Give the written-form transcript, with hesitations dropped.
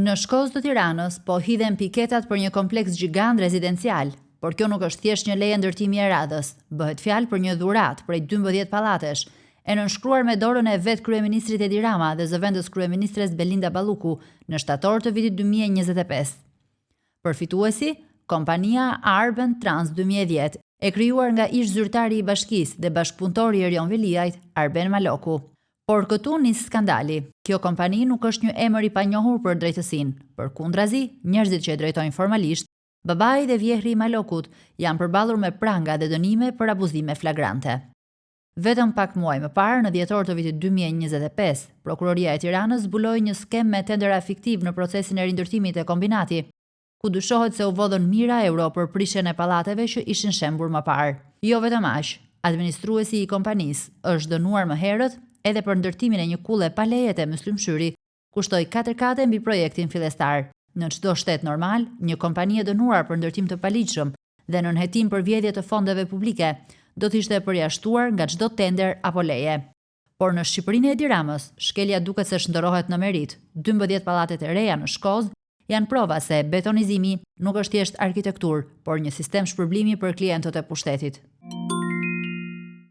Në Shkozë të Tiranës po hidhen piketat për një kompleks gjigant rezidencial, por kjo nuk është thjesht një leje ndërtimi e radhës, bëhet fjalë për një dhuratë prej 12 pallatesh, e nënshkruar me dorën e vet kryeministrit Edi Rama dhe zëvendës kryeministres Belinda Balluku në shtator të vitit 2025. Përfituesi, kompania Arben Trans 2010, e krijuar nga ish zyrtari i bashkisë dhe bashkëpunëtori i Erion Veliajt, Arben Maloku. Por këtu nis skandali. Kjo kompani nuk është një emër i panjohur për drejtësinë. Përkundrazi, njerëzit që e drejtojnë formalisht, babai dhe vjehri i Malokut janë përballur me pranga dhe dënime për abuzime flagrante. Vetëm pak muaj më parë, në dhjetor të vitit 2025, Prokuroria e Tiranës zbuloi një skem me tendera fiktiv në procesin e rindërtimit e kombinati, ku dyshohet se u vodhën mijëra euro për prishjen e pallateve që ishin shembur më parë. Jo vetëm aq, administruesi i kompanisë është dënuar më herët edhe për ndërtimin e një kulle pa leje te Myslimshyri, kushtoi 4 kate mbi projektin fillestar. Në çdo shtet normal, një kompani e dënuar për ndërtim të paligjshëm dhe nënhetim për vjedhje të fondeve publike do të ishte përjashtuar nga çdo tender apo leje. Por në Shqipërinë e Edi Ramës, shkelja duket se shndërrohet në merit. 12 pallatet e reja në Shkozë janë prova se betonizimi nuk është thjesht arkitekturë, por një sistem shpërblimi për klientët e pushtetit.